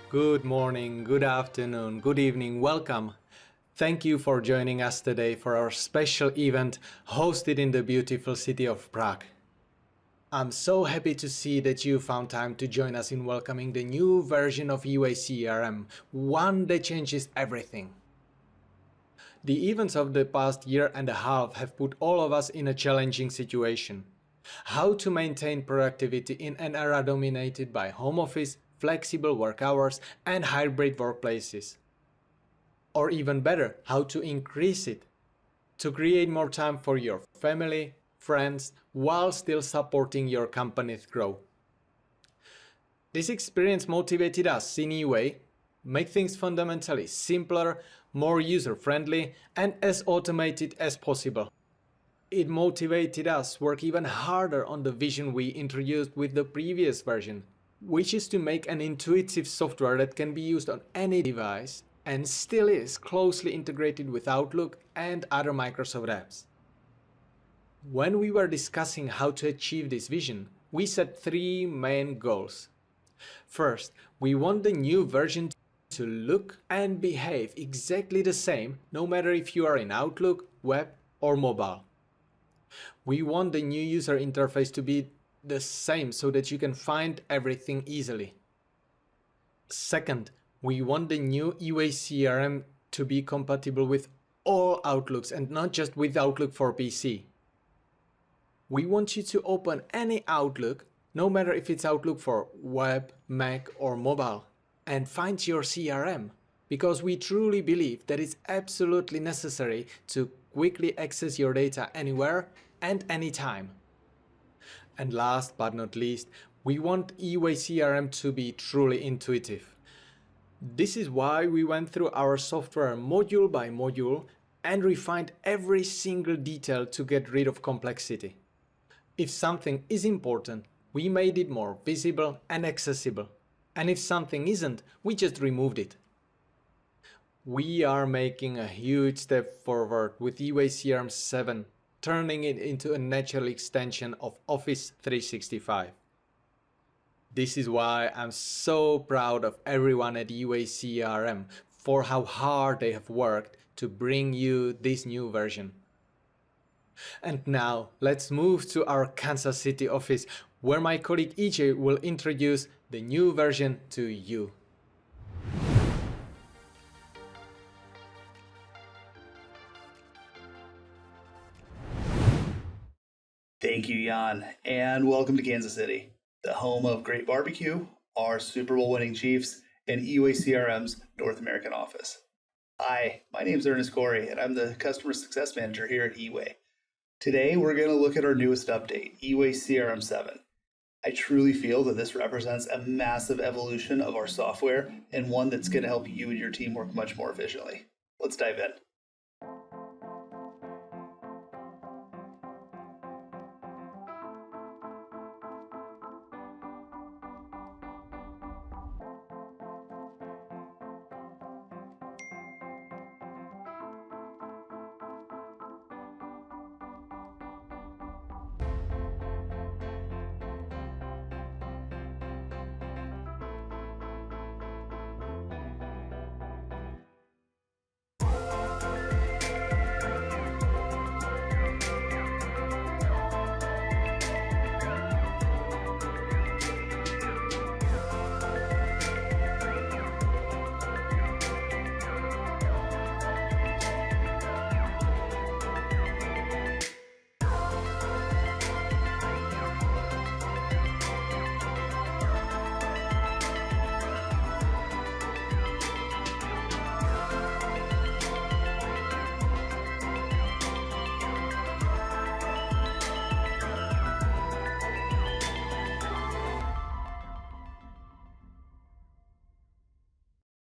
Good morning, good afternoon, good evening, welcome. Thank you for joining us today for our special event hosted in the beautiful city of Prague. I'm so happy to see that you found time to join us in welcoming the new version of eWay-CRM, one that changes everything. The events of the past year and a half have put all of us in a challenging situation. How to maintain productivity in an era dominated by home office, flexible work hours, and hybrid workplaces. Or even better, how to increase it to create more time for your family, friends, while still supporting your company's growth. This experience motivated us in eWay, make things fundamentally simpler, more user-friendly, and as automated as possible. It motivated us work even harder on the vision we introduced with the previous version, which is to make an intuitive software that can be used on any device and still is closely integrated with Outlook and other Microsoft apps. When we were discussing how to achieve this vision, we set three main goals. First, we want the new version to look and behave exactly the same, no matter if you are in Outlook, web, or mobile. We want the new user interface to be the same so that you can find everything easily. Second, we want the new eWay-CRM to be compatible with all Outlooks and not just with Outlook for PC. We want you to open any Outlook, no matter if it's Outlook for web, Mac, or mobile, and find your CRM, because we truly believe that it's absolutely necessary to quickly access your data anywhere and anytime. And last but not least, we want eWay-CRM to be truly intuitive. This is why we went through our software module by module and refined every single detail to get rid of complexity. If something is important, we made it more visible and accessible. And if something isn't, we just removed it. We are making a huge step forward with eWay-CRM 7, turning it into a natural extension of Office 365. This is why I'm so proud of everyone at eWay-CRM for how hard they have worked to bring you this new version. And now let's move to our Kansas City office, where my colleague EJ will introduce the new version to you. Thank you, Jan, and welcome to Kansas City, the home of great barbecue, our Super Bowl winning Chiefs, and eWay-CRM's North American office. Hi, my name is Ernest Corey, and I'm the Customer Success Manager here at eWay. Today, we're going to look at our newest update, eWay-CRM 7. I truly feel that this represents a massive evolution of our software and one that's going to help you and your team work much more efficiently. Let's dive in.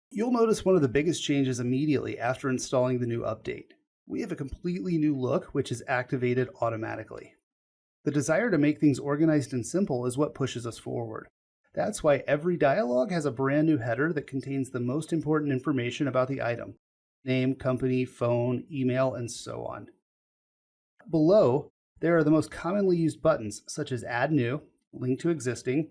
You'll notice one of the biggest changes immediately after installing the new update. We have a completely new look, which is activated automatically. The desire to make things organized and simple is what pushes us forward. That's why every dialog has a brand new header that contains the most important information about the item: name, company, phone, email, and so on. Below, there are the most commonly used buttons, such as Add New, Link to Existing,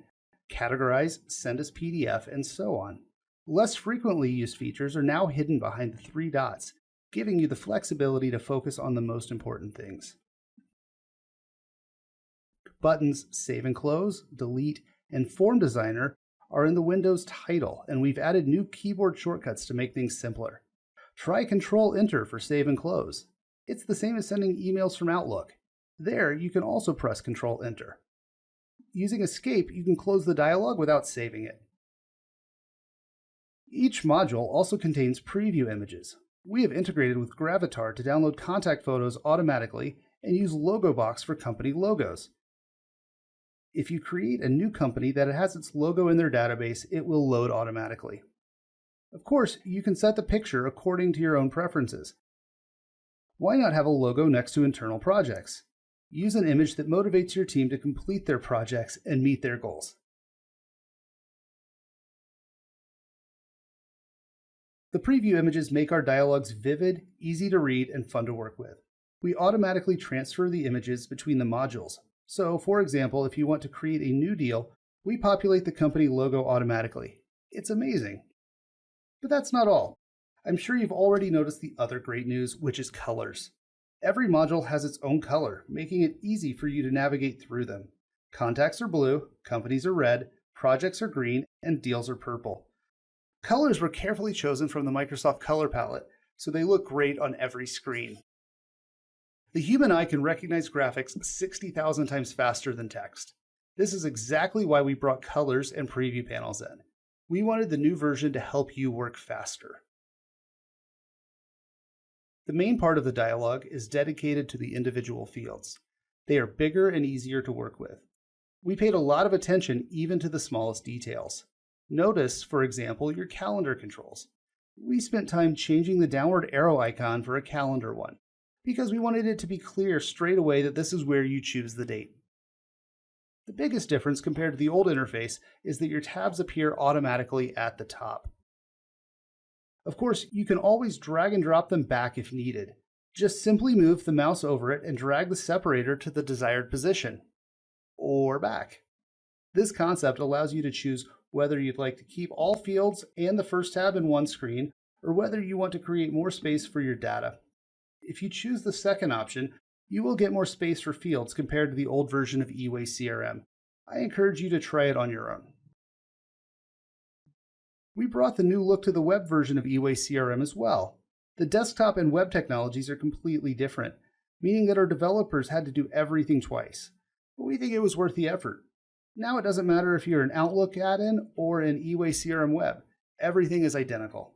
Categorize, Send as PDF, and so on. Less frequently used features are now hidden behind the three dots, giving you the flexibility to focus on the most important things. Buttons Save and Close, Delete, and Form Designer are in the Windows title, and we've added new keyboard shortcuts to make things simpler. Try Control-Enter for save and close. It's the same as sending emails from Outlook. There, you can also press Control-Enter. Using Escape, you can close the dialog without saving it. Each module also contains preview images. We have integrated with Gravatar to download contact photos automatically and use Logobox for company logos. If you create a new company that has its logo in their database, it will load automatically. Of course, you can set the picture according to your own preferences. Why not have a logo next to internal projects? Use an image that motivates your team to complete their projects and meet their goals. The preview images make our dialogues vivid, easy to read, and fun to work with. We automatically transfer the images between the modules. So, for example, if you want to create a new deal, we populate the company logo automatically. It's amazing. But that's not all. I'm sure you've already noticed the other great news, which is colors. Every module has its own color, making it easy for you to navigate through them. Contacts are blue, companies are red, projects are green, and deals are purple. Colors were carefully chosen from the Microsoft Color Palette, so they look great on every screen. The human eye can recognize graphics 60,000 times faster than text. This is exactly why we brought colors and preview panels in. We wanted the new version to help you work faster. The main part of the dialog is dedicated to the individual fields. They are bigger and easier to work with. We paid a lot of attention even to the smallest details. Notice, for example, your calendar controls. We spent time changing the downward arrow icon for a calendar one, because we wanted it to be clear straight away that this is where you choose the date. The biggest difference compared to the old interface is that your tabs appear automatically at the top. Of course, you can always drag and drop them back if needed. Just simply move the mouse over it and drag the separator to the desired position, or back. This concept allows you to choose whether you'd like to keep all fields and the first tab in one screen, or whether you want to create more space for your data. If you choose the second option, you will get more space for fields compared to the old version of eWay-CRM. I encourage you to try it on your own. We brought the new look to the web version of eWay-CRM as well. The desktop and web technologies are completely different, meaning that our developers had to do everything twice. But we think it was worth the effort. Now it doesn't matter if you're an Outlook add-in or an eWay-CRM web. Everything is identical.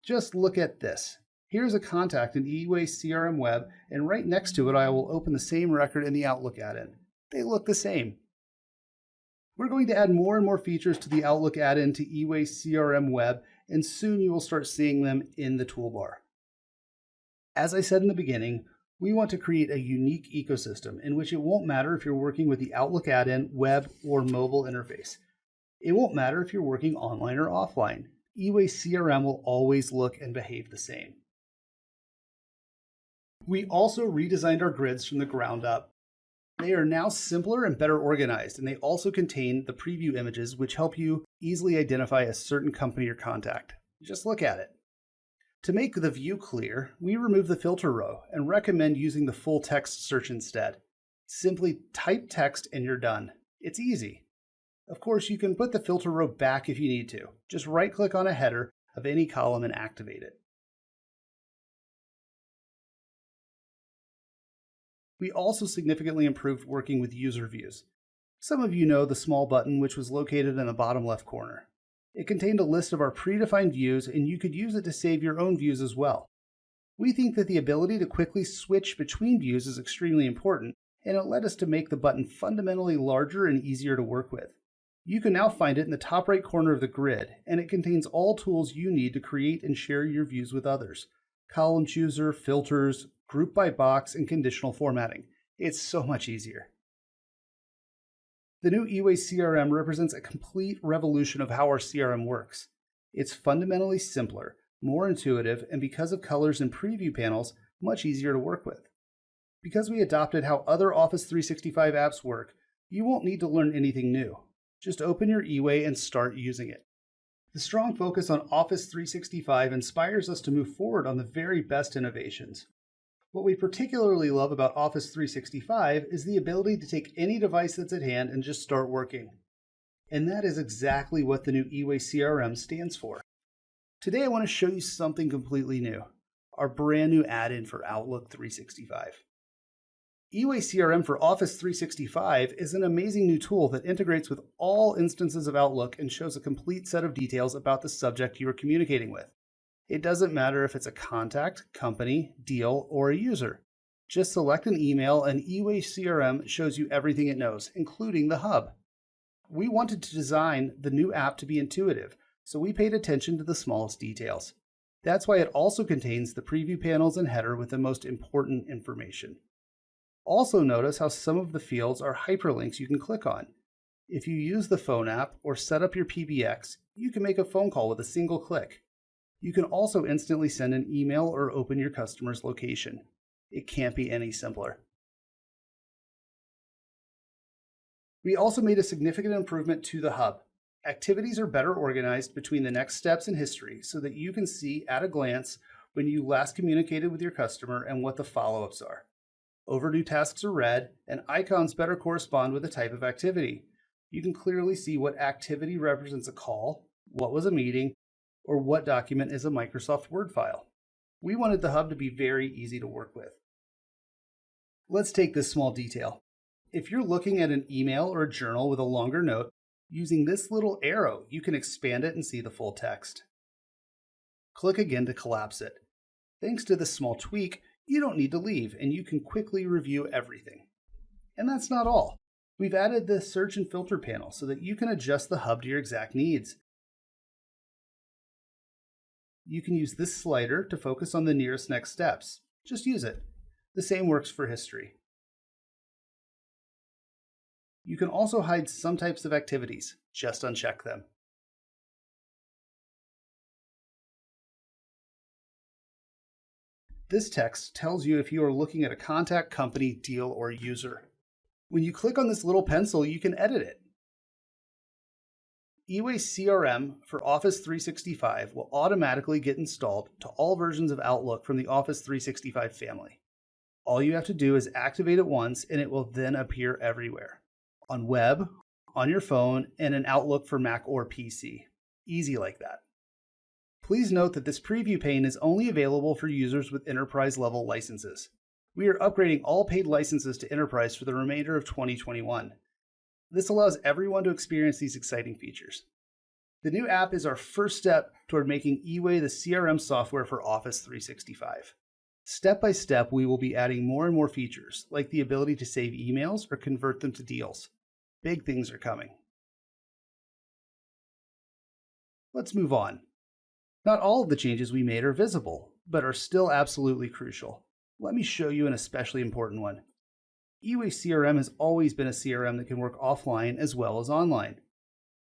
Just look at this. Here's a contact in eWay-CRM web, and right next to it I will open the same record in the Outlook add-in. They look the same. We're going to add more and more features to the Outlook add-in to eWay-CRM web, and soon you will start seeing them in the toolbar. As I said in the beginning, we want to create a unique ecosystem in which it won't matter if you're working with the Outlook add-in, web, or mobile interface. It won't matter if you're working online or offline. eWay-CRM will always look and behave the same. We also redesigned our grids from the ground up. They are now simpler and better organized, and they also contain the preview images which help you easily identify a certain company or contact. Just look at it. To make the view clear, we remove the filter row and recommend using the full text search instead. Simply type text and you're done. It's easy. Of course, you can put the filter row back if you need to. Just right-click on a header of any column and activate it. We also significantly improved working with user views. Some of you know the small button which was located in the bottom left corner. It contained a list of our predefined views, and you could use it to save your own views as well. We think that the ability to quickly switch between views is extremely important, and it led us to make the button fundamentally larger and easier to work with. You can now find it in the top right corner of the grid, and it contains all tools you need to create and share your views with others. Column chooser, filters, group by box, and conditional formatting. It's so much easier. The new eWay-CRM represents a complete revolution of how our CRM works. It's fundamentally simpler, more intuitive, and because of colors and preview panels, much easier to work with. Because we adopted how other Office 365 apps work, you won't need to learn anything new. Just open your eWay and start using it. The strong focus on Office 365 inspires us to move forward on the very best innovations. What we particularly love about Office 365 is the ability to take any device that's at hand and just start working. And that is exactly what the new eWay-CRM stands for. Today I want to show you something completely new, our brand new add-in for Outlook 365. eWay-CRM for Office 365 is an amazing new tool that integrates with all instances of Outlook and shows a complete set of details about the subject you are communicating with. It doesn't matter if it's a contact, company, deal, or a user. Just select an email and eWay-CRM shows you everything it knows, including the hub. We wanted to design the new app to be intuitive, so we paid attention to the smallest details. That's why it also contains the preview panels and header with the most important information. Also notice how some of the fields are hyperlinks you can click on. If you use the phone app or set up your PBX, you can make a phone call with a single click. You can also instantly send an email or open your customer's location. It can't be any simpler. We also made a significant improvement to the hub. Activities are better organized between the next steps in history so that you can see at a glance when you last communicated with your customer and what the follow-ups are. Overdue tasks are red, and icons better correspond with the type of activity. You can clearly see what activity represents a call, what was a meeting, or what document is a Microsoft Word file. We wanted the hub to be very easy to work with. Let's take this small detail. If you're looking at an email or a journal with a longer note, using this little arrow, you can expand it and see the full text. Click again to collapse it. Thanks to this small tweak, you don't need to leave, and you can quickly review everything. And that's not all. We've added the search and filter panel so that you can adjust the hub to your exact needs. You can use this slider to focus on the nearest next steps. Just use it. The same works for history. You can also hide some types of activities. Just uncheck them. This text tells you if you are looking at a contact, company, deal, or user. When you click on this little pencil, you can edit it. eWay-CRM for Office 365 will automatically get installed to all versions of Outlook from the Office 365 family. All you have to do is activate it once and it will then appear everywhere. On web, on your phone, and in Outlook for Mac or PC. Easy like that. Please note that this preview pane is only available for users with enterprise-level licenses. We are upgrading all paid licenses to enterprise for the remainder of 2021. This allows everyone to experience these exciting features. The new app is our first step toward making eWay the CRM software for Office 365. Step by step, we will be adding more and more features, like the ability to save emails or convert them to deals. Big things are coming. Let's move on. Not all of the changes we made are visible, but are still absolutely crucial. Let me show you an especially important one. eWay-CRM has always been a CRM that can work offline as well as online.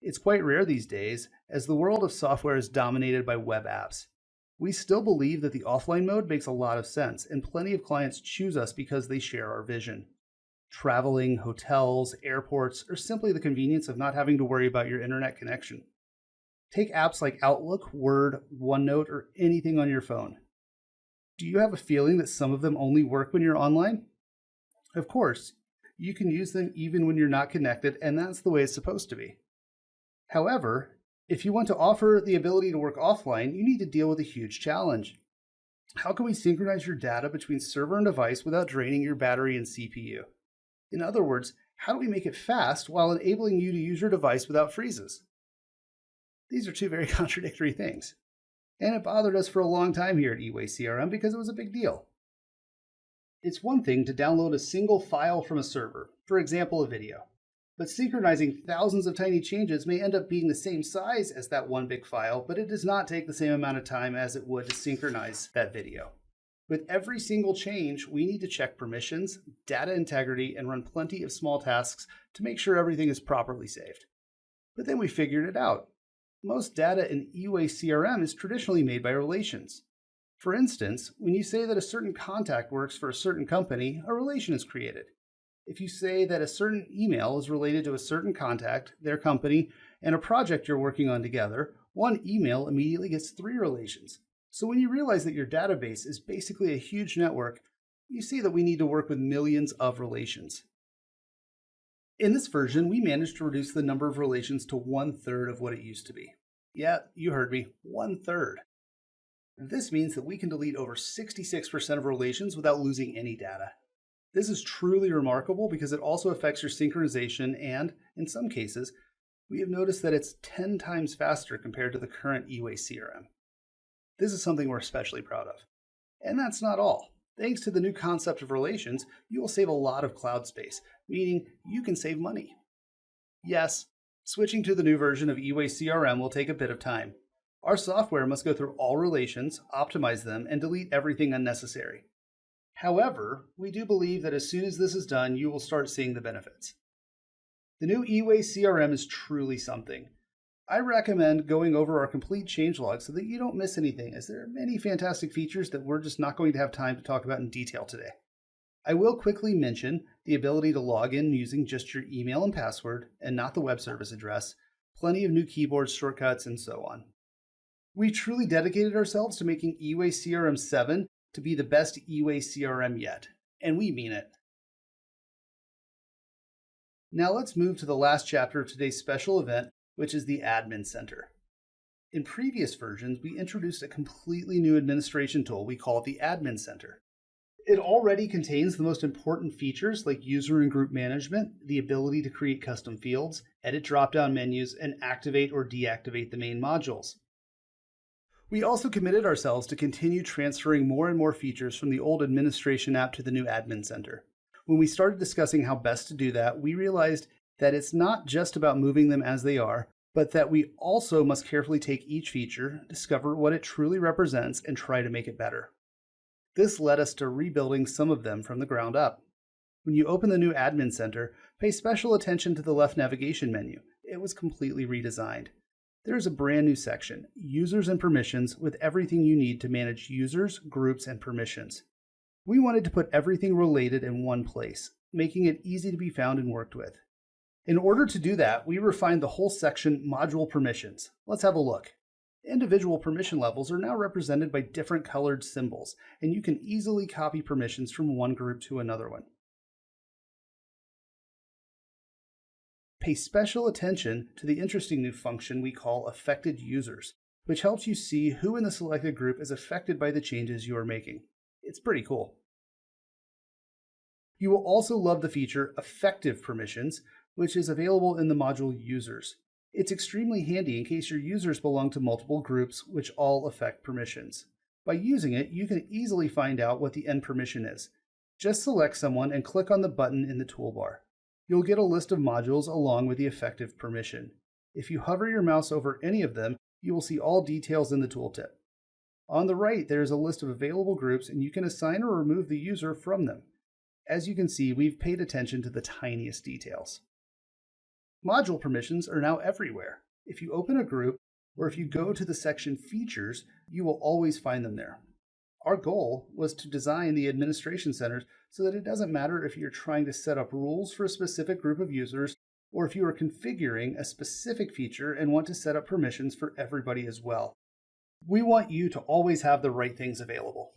It's quite rare these days, as the world of software is dominated by web apps. We still believe that the offline mode makes a lot of sense, and plenty of clients choose us because they share our vision. Traveling, hotels, airports, or simply the convenience of not having to worry about your internet connection. Take apps like Outlook, Word, OneNote, or anything on your phone. Do you have a feeling that some of them only work when you're online? Of course, you can use them even when you're not connected, and that's the way it's supposed to be. However, if you want to offer the ability to work offline, you need to deal with a huge challenge. How can we synchronize your data between server and device without draining your battery and CPU? In other words, how do we make it fast while enabling you to use your device without freezes? These are two very contradictory things. And it bothered us for a long time here at eWay-CRM because it was a big deal. It's one thing to download a single file from a server, for example, a video. But synchronizing thousands of tiny changes may end up being the same size as that one big file, but it does not take the same amount of time as it would to synchronize that video. With every single change, we need to check permissions, data integrity, and run plenty of small tasks to make sure everything is properly saved. But then we figured it out. Most data in eWay-CRM is traditionally made by relations. For instance, when you say that a certain contact works for a certain company, a relation is created. If you say that a certain email is related to a certain contact, their company, and a project you're working on together, one email immediately gets 3 relations. So when you realize that your database is basically a huge network, you see that we need to work with millions of relations. In this version, we managed to reduce the number of relations to 1/3 of what it used to be. Yeah, you heard me, 1/3. This means that we can delete over 66% of relations without losing any data. This is truly remarkable because it also affects your synchronization and, in some cases, we have noticed that it's 10 times faster compared to the current eWay-CRM. This is something we're especially proud of. And that's not all. Thanks to the new concept of relations, you will save a lot of cloud space, meaning you can save money. Yes, switching to the new version of eWay-CRM will take a bit of time. Our software must go through all relations, optimize them, and delete everything unnecessary. However, we do believe that as soon as this is done, you will start seeing the benefits. The new eWay-CRM is truly something. I recommend going over our complete changelog so that you don't miss anything, as there are many fantastic features that we're just not going to have time to talk about in detail today. I will quickly mention the ability to log in using just your email and password and not the web service address, plenty of new keyboard shortcuts, and so on. We truly dedicated ourselves to making eWay-CRM 7 to be the best eWay-CRM yet, and we mean it. Now let's move to the last chapter of today's special event, which is the Admin Center. In previous versions, we introduced a completely new administration tool we call the Admin Center. It already contains the most important features like user and group management, the ability to create custom fields, edit drop-down menus, and activate or deactivate the main modules. We also committed ourselves to continue transferring more and more features from the old administration app to the new Admin Center. When we started discussing how best to do that, we realized that it's not just about moving them as they are, but that we also must carefully take each feature, discover what it truly represents, and try to make it better. This led us to rebuilding some of them from the ground up. When you open the new Admin Center, pay special attention to the left navigation menu. It was completely redesigned. There is a brand new section, Users and Permissions, with everything you need to manage users, groups, and permissions. We wanted to put everything related in one place, making it easy to be found and worked with. In order to do that, we refined the whole section Module Permissions. Let's have a look. Individual permission levels are now represented by different colored symbols, and you can easily copy permissions from one group to another one. Pay special attention to the interesting new function we call Affected Users, which helps you see who in the selected group is affected by the changes you are making. It's pretty cool. You will also love the feature Effective Permissions, which is available in the module Users. It's extremely handy in case your users belong to multiple groups which all affect permissions. By using it, you can easily find out what the end permission is. Just select someone and click on the button in the toolbar. You'll get a list of modules along with the effective permission. If you hover your mouse over any of them, you will see all details in the tooltip. On the right, there is a list of available groups, and you can assign or remove the user from them. As you can see, we've paid attention to the tiniest details. Module permissions are now everywhere. If you open a group, or if you go to the section Features, you will always find them there. Our goal was to design the administration centers so that it doesn't matter if you're trying to set up rules for a specific group of users, or if you are configuring a specific feature and want to set up permissions for everybody as well. We want you to always have the right things available.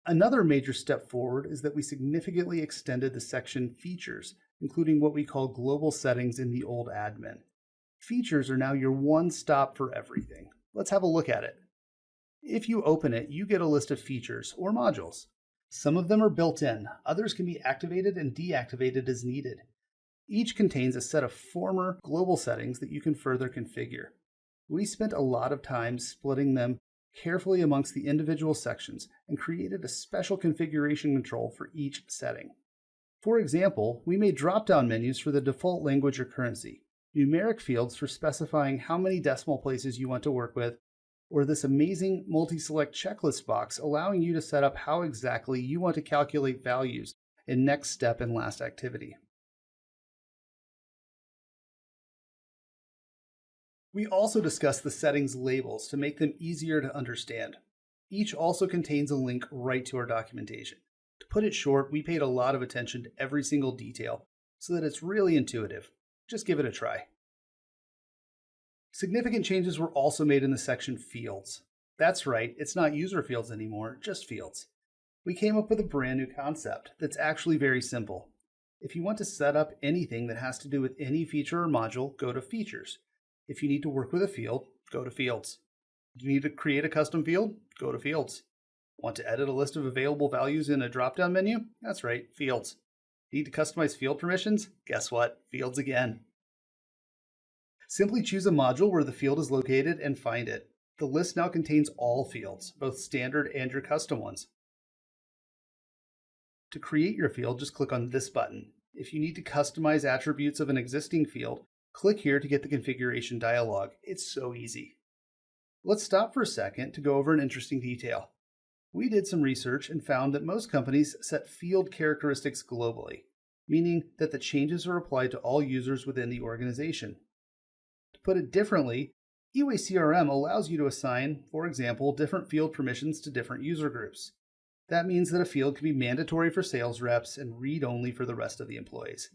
Another major step forward is that we significantly extended the section Features, including what we call global settings in the old admin. Features are now your one stop for everything. Let's have a look at it. If you open it, you get a list of features or modules. Some of them are built in, others can be activated and deactivated as needed. Each contains a set of former global settings that you can further configure. We spent a lot of time splitting them carefully amongst the individual sections and created a special configuration control for each setting. For example, we made drop-down menus for the default language or currency, numeric fields for specifying how many decimal places you want to work with, or this amazing multi-select checklist box allowing you to set up how exactly you want to calculate values in next step and last activity. We also discussed the settings labels to make them easier to understand. Each also contains a link right to our documentation. To put it short, we paid a lot of attention to every single detail so that it's really intuitive. Just give it a try. Significant changes were also made in the section Fields. That's right, it's not user fields anymore, just fields. We came up with a brand new concept that's actually very simple. If you want to set up anything that has to do with any feature or module, go to Features. If you need to work with a field, go to Fields. You need to create a custom field, go to Fields. Want to edit a list of available values in a drop-down menu? That's right, Fields. Need to customize field permissions? Guess what? Fields again. Simply choose a module where the field is located and find it. The list now contains all fields, both standard and your custom ones. To create your field, just click on this button. If you need to customize attributes of an existing field, click here to get the configuration dialog. It's so easy. Let's stop for a second to go over an interesting detail. We did some research and found that most companies set field characteristics globally, meaning that the changes are applied to all users within the organization. To put it differently, eWay-CRM allows you to assign, for example, different field permissions to different user groups. That means that a field can be mandatory for sales reps and read-only for the rest of the employees.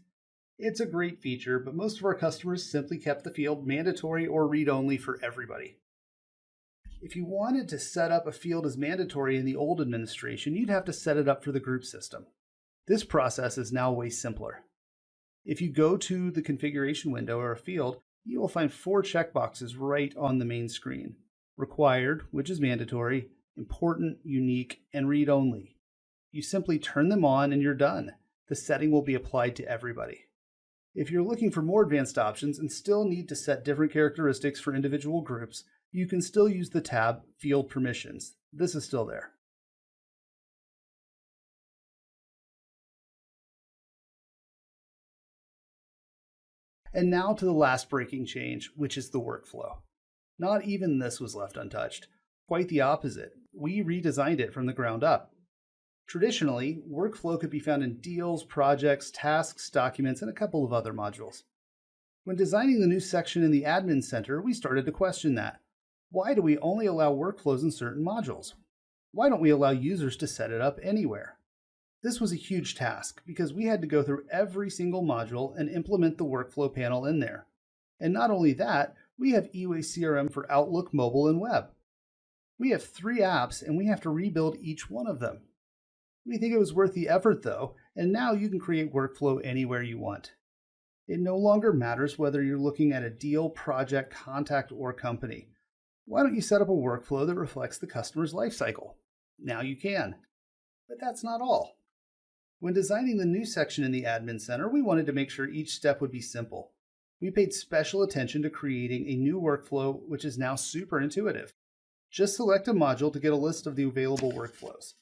It's a great feature, but most of our customers simply kept the field mandatory or read-only for everybody. If you wanted to set up a field as mandatory in the old administration, you'd have to set it up for the group system. This process is now way simpler. If you go to the configuration window or a field, you will find 4 checkboxes right on the main screen. Required, which is mandatory, important, unique, and read-only. You simply turn them on and you're done. The setting will be applied to everybody. If you're looking for more advanced options and still need to set different characteristics for individual groups, you can still use the tab Field Permissions. This is still there. And now to the last breaking change, which is the workflow. Not even this was left untouched. Quite the opposite. We redesigned it from the ground up. Traditionally, workflow could be found in deals, projects, tasks, documents, and a couple of other modules. When designing the new section in the Admin Center, we started to question that. Why do we only allow workflows in certain modules? Why don't we allow users to set it up anywhere? This was a huge task because we had to go through every single module and implement the workflow panel in there. And not only that, we have eWay-CRM for Outlook, mobile, and web. We have 3 apps and we have to rebuild each one of them. We think it was worth the effort though, and now you can create workflow anywhere you want. It no longer matters whether you're looking at a deal, project, contact, or company. Why don't you set up a workflow that reflects the customer's lifecycle? Now you can. But that's not all. When designing the new section in the Admin Center, we wanted to make sure each step would be simple. We paid special attention to creating a new workflow, which is now super intuitive. Just select a module to get a list of the available workflows.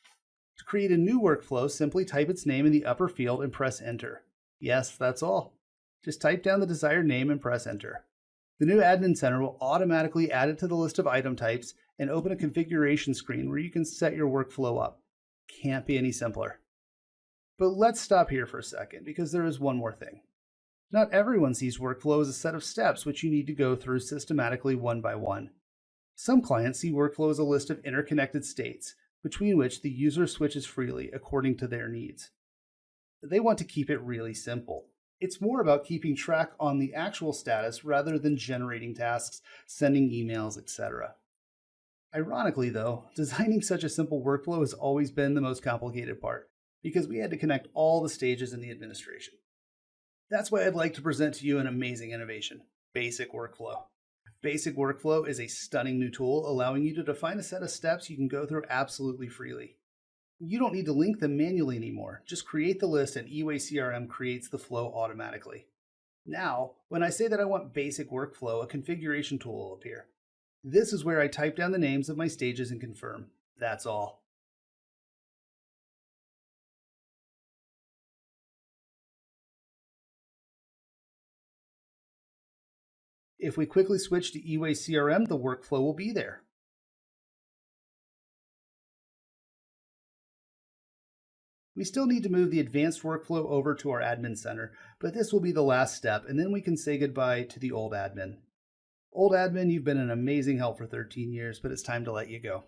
To create a new workflow, simply type its name in the upper field and press Enter. Yes, that's all. Just type down the desired name and press Enter. The new Admin Center will automatically add it to the list of item types and open a configuration screen where you can set your workflow up. Can't be any simpler. But let's stop here for a second because there is one more thing. Not everyone sees workflow as a set of steps which you need to go through systematically one by one. Some clients see workflow as a list of interconnected states between which the user switches freely according to their needs. They want to keep it really simple. It's more about keeping track on the actual status rather than generating tasks, sending emails, etc. Ironically though, designing such a simple workflow has always been the most complicated part because we had to connect all the stages in the administration. That's why I'd like to present to you an amazing innovation, Basic Workflow. Basic Workflow is a stunning new tool allowing you to define a set of steps you can go through absolutely freely. You don't need to link them manually anymore. Just create the list and eWay-CRM creates the flow automatically. Now, when I say that I want Basic Workflow, a configuration tool will appear. This is where I type down the names of my stages and confirm. That's all. If we quickly switch to eWay-CRM, the workflow will be there. We still need to move the advanced workflow over to our admin center, but this will be the last step, and then we can say goodbye to the old admin. Old admin, you've been an amazing help for 13 years, but it's time to let you go.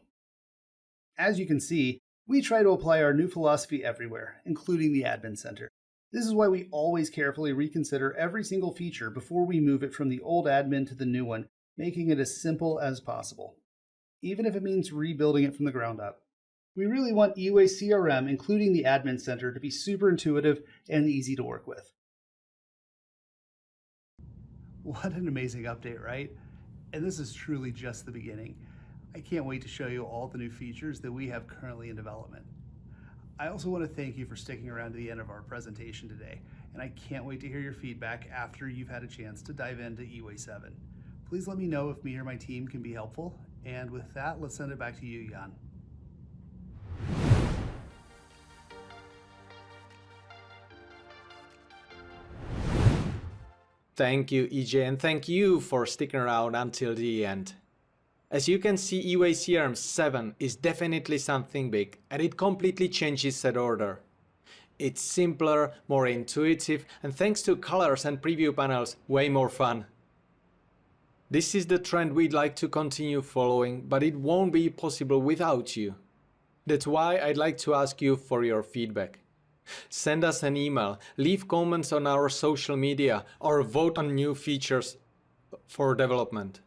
As you can see, we try to apply our new philosophy everywhere, including the admin center. This is why we always carefully reconsider every single feature before we move it from the old admin to the new one, making it as simple as possible, even if it means rebuilding it from the ground up. We really want eWay-CRM, including the Admin Center, to be super intuitive and easy to work with. What an amazing update, right? And this is truly just the beginning. I can't wait to show you all the new features that we have currently in development. I also want to thank you for sticking around to the end of our presentation today, and I can't wait to hear your feedback after you've had a chance to dive into eWay 7. Please let me know if me or my team can be helpful, and with that, let's send it back to you, Jan. Thank you, EJ, and thank you for sticking around until the end. As you can see, eWay-CRM 7 is definitely something big, and it completely changes that order. It's simpler, more intuitive, and thanks to colors and preview panels, way more fun. This is the trend we'd like to continue following, but it won't be possible without you. That's why I'd like to ask you for your feedback. Send us an email, leave comments on our social media, or vote on new features for development.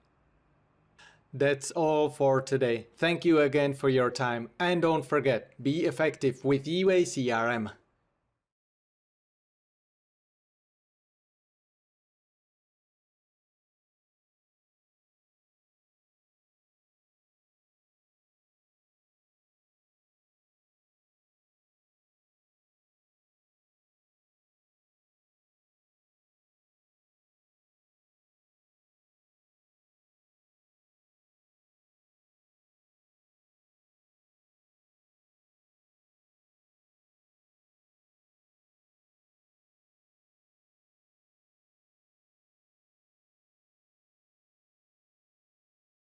That's all for today. Thank you again for your time, and don't forget, be effective with eWay-CRM.